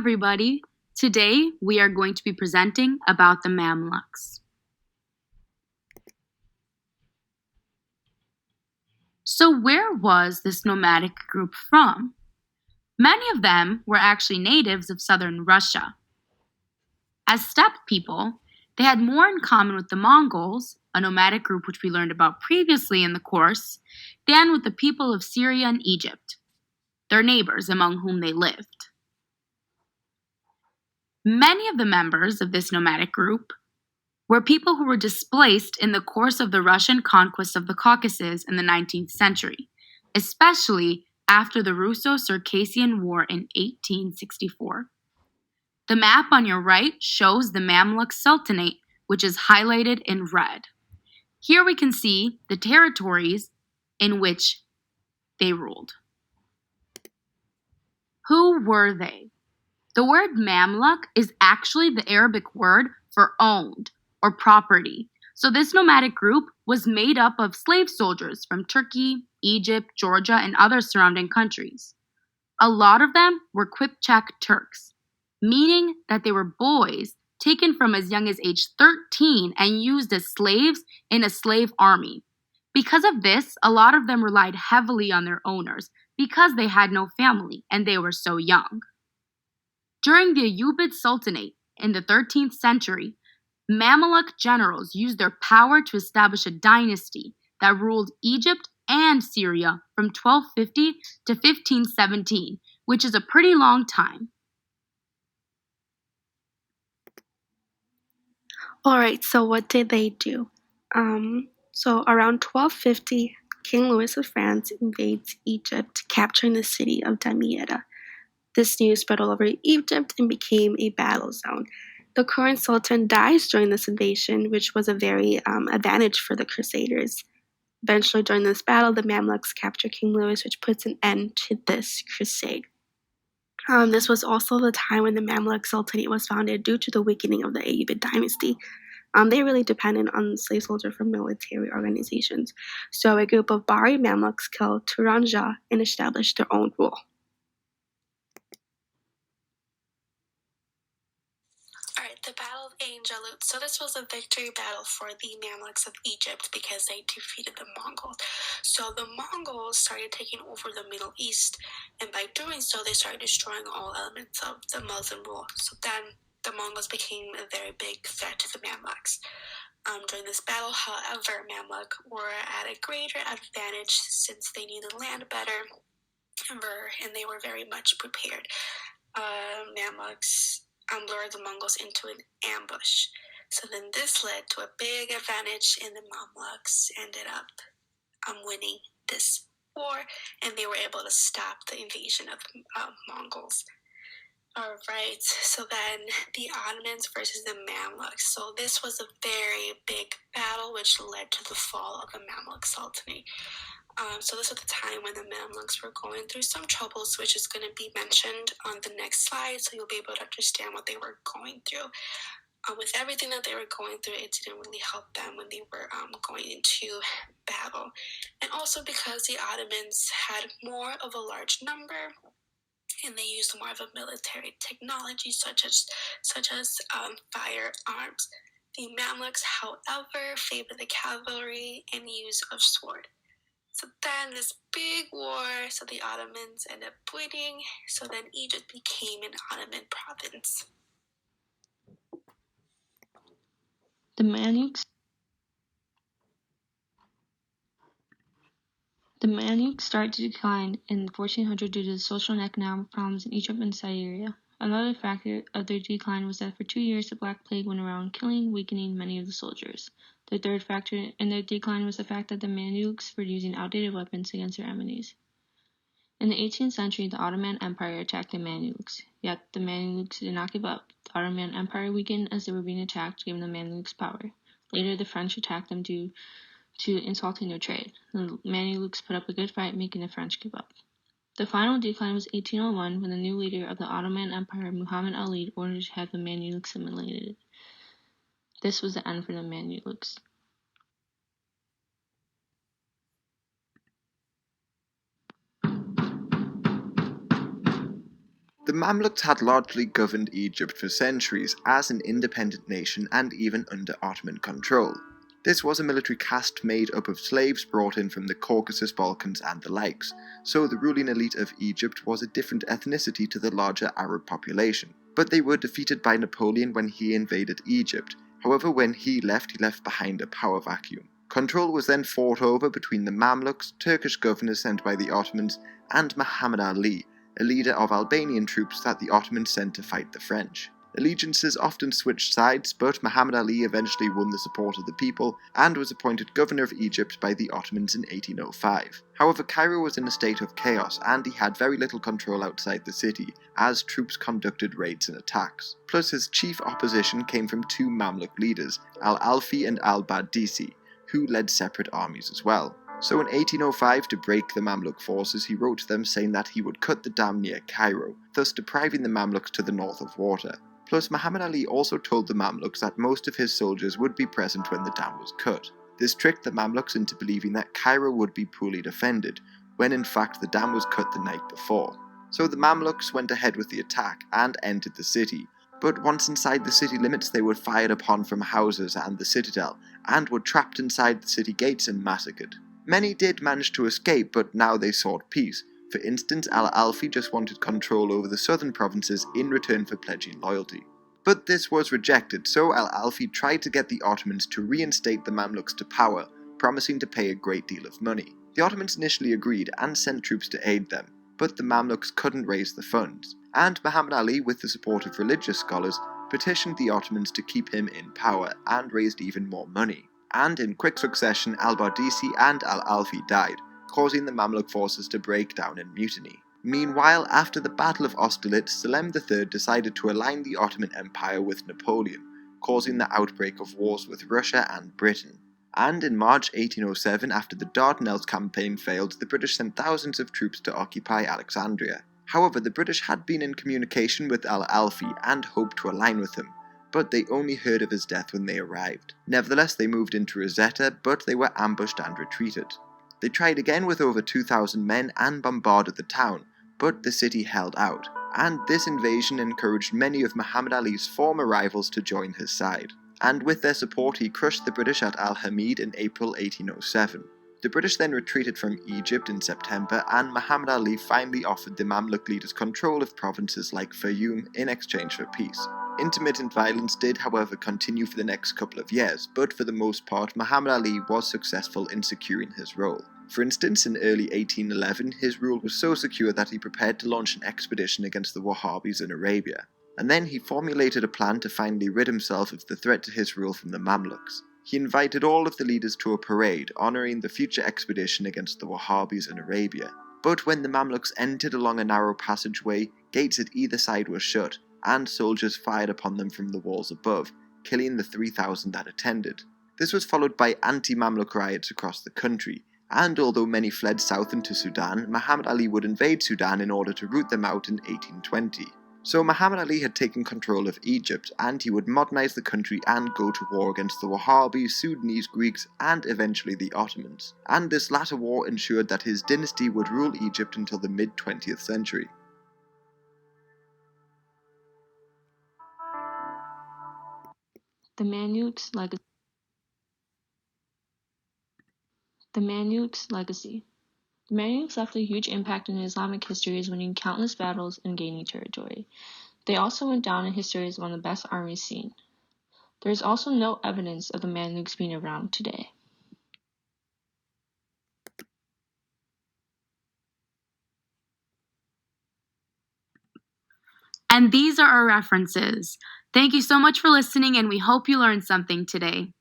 Everybody. Today we are going to be presenting about the Mamluks. So where was this nomadic group from? Many of them were actually natives of southern Russia. As steppe people, they had more in common with the Mongols, a nomadic group which we learned about previously in the course, than with the people of Syria and Egypt, their neighbors among whom they lived. Many of the members of this nomadic group were people who were displaced in the course of the Russian conquest of the Caucasus in the 19th century, especially after the Russo-Circassian War in 1864. The map on your right shows the Mamluk Sultanate, which is highlighted in red. Here we can see the territories in which they ruled. Who were they? The word Mamluk is actually the Arabic word for owned or property. So this nomadic group was made up of slave soldiers from Turkey, Egypt, Georgia, and other surrounding countries. A lot of them were Kipchak Turks, meaning that they were boys taken from as young as age 13 and used as slaves in a slave army. Because of this, a lot of them relied heavily on their owners because they had no family and they were so young. During the Ayyubid Sultanate in the 13th century, Mamluk generals used their power to establish a dynasty that ruled Egypt and Syria from 1250 to 1517, which is a pretty long time. Alright, so what did they do? So around 1250, King Louis of France invades Egypt, capturing the city of Damietta. This news spread all over Egypt and became a battle zone. The current sultan dies during this invasion, which was a very advantage for the Crusaders. Eventually, during this battle, the Mamluks capture King Louis, which puts an end to this crusade. This was also the time when the Mamluk Sultanate was founded due to the weakening of the Ayyubid dynasty. They really depended on slave soldiers for military organizations. So a group of Bahri Mamluks killed Turanja and established their own rule. Alright, the Battle of Ain Jalut. So this was a victory battle for the Mamluks of Egypt because they defeated the Mongols. So the Mongols started taking over the Middle East, and by doing so, they started destroying all elements of the Muslim rule. So then the Mongols became a very big threat to the Mamluks. During this battle, however, Mamluk were at a greater advantage since they knew the land better, and they were very much prepared. Mamluks lured the Mongols into an ambush. So then this led to a big advantage, and the Mamluks ended up winning this war, and they were able to stop the invasion of the Mongols. Alright, so then the Ottomans versus the Mamluks. So this was a very big battle which led to the fall of the Mamluk Sultanate. So this was the time when the Mamluks were going through some troubles, which is going to be mentioned on the next slide, so you'll be able to understand what they were going through. With everything that they were going through, it didn't really help them when they were going into battle. And also because the Ottomans had more of a large number, and they used more of a military technology such as firearms. The Mamluks, however, favored the cavalry and use of sword. So then this big war, so the Ottomans ended up winning, so then Egypt became an Ottoman province. The Mamluks started to decline in 1400 due to the social and economic problems in Egypt and Syria. Another factor of their decline was that for 2 years the Black Plague went around killing, weakening many of the soldiers. The third factor in their decline was the fact that the Mamluks were using outdated weapons against their enemies. In the 18th century, the Ottoman Empire attacked the Mamluks, yet the Mamluks did not give up. The Ottoman Empire weakened as they were being attacked, giving the Mamluks power. Later, the French attacked them due to insulting their trade. The Mamluks put up a good fight, making the French give up. The final decline was 1801, when the new leader of the Ottoman Empire, Muhammad Ali, ordered to have the Mamluks eliminated. This was the end for the Mamluks. The Mamluks had largely governed Egypt for centuries as an independent nation and even under Ottoman control. This was a military caste made up of slaves brought in from the Caucasus, Balkans and the likes, so the ruling elite of Egypt was a different ethnicity to the larger Arab population. But they were defeated by Napoleon when he invaded Egypt. However, when he left behind a power vacuum. Control was then fought over between the Mamluks, Turkish governors sent by the Ottomans, and Muhammad Ali, a leader of Albanian troops that the Ottomans sent to fight the French. Allegiances often switched sides, but Muhammad Ali eventually won the support of the people and was appointed governor of Egypt by the Ottomans in 1805. However, Cairo was in a state of chaos and he had very little control outside the city, as troops conducted raids and attacks. Plus, his chief opposition came from two Mamluk leaders, Al-Alfi and Al-Badisi, who led separate armies as well. So in 1805, to break the Mamluk forces, he wrote to them saying that he would cut the dam near Cairo, thus depriving the Mamluks to the north of water. Plus, Muhammad Ali also told the Mamluks that most of his soldiers would be present when the dam was cut. This tricked the Mamluks into believing that Cairo would be poorly defended, when in fact the dam was cut the night before. So the Mamluks went ahead with the attack and entered the city, but once inside the city limits they were fired upon from houses and the citadel, and were trapped inside the city gates and massacred. Many did manage to escape, but now they sought peace. For instance, Al-Alfi just wanted control over the southern provinces in return for pledging loyalty. But this was rejected, so Al-Alfi tried to get the Ottomans to reinstate the Mamluks to power, promising to pay a great deal of money. The Ottomans initially agreed and sent troops to aid them, but the Mamluks couldn't raise the funds, and Muhammad Ali, with the support of religious scholars, petitioned the Ottomans to keep him in power and raised even more money. And in quick succession, Al-Badisi and Al-Alfi died, causing the Mamluk forces to break down in mutiny. Meanwhile, after the Battle of Austerlitz, Selim III decided to align the Ottoman Empire with Napoleon, causing the outbreak of wars with Russia and Britain. And in March 1807, after the Dardanelles campaign failed, the British sent thousands of troops to occupy Alexandria. However, the British had been in communication with Al-Alfi and hoped to align with him, but they only heard of his death when they arrived. Nevertheless, they moved into Rosetta, but they were ambushed and retreated. They tried again with over 2,000 men and bombarded the town, but the city held out, and this invasion encouraged many of Muhammad Ali's former rivals to join his side. And with their support, he crushed the British at Al-Hamid in April 1807. The British then retreated from Egypt in September, and Muhammad Ali finally offered the Mamluk leaders control of provinces like Fayoum in exchange for peace. Intermittent violence did, however, continue for the next couple of years, but for the most part, Muhammad Ali was successful in securing his role. For instance, in early 1811, his rule was so secure that he prepared to launch an expedition against the Wahhabis in Arabia. And then he formulated a plan to finally rid himself of the threat to his rule from the Mamluks. He invited all of the leaders to a parade, honouring the future expedition against the Wahhabis in Arabia. But when the Mamluks entered along a narrow passageway, gates at either side were shut, and soldiers fired upon them from the walls above, killing the 3,000 that attended. This was followed by anti-Mamluk riots across the country, and although many fled south into Sudan, Muhammad Ali would invade Sudan in order to root them out in 1820. So Muhammad Ali had taken control of Egypt, and he would modernize the country and go to war against the Wahhabis, Sudanese Greeks, and eventually the Ottomans. And this latter war ensured that his dynasty would rule Egypt until the mid-20th century. The Mamluks' legacy. The Mamluks' legacy. The Mamluks left a huge impact in Islamic history as winning countless battles and gaining territory. They also went down in history as one of the best armies seen. There is also no evidence of the Mamluks being around today. And these are our references. Thank you so much for listening, and we hope you learned something today.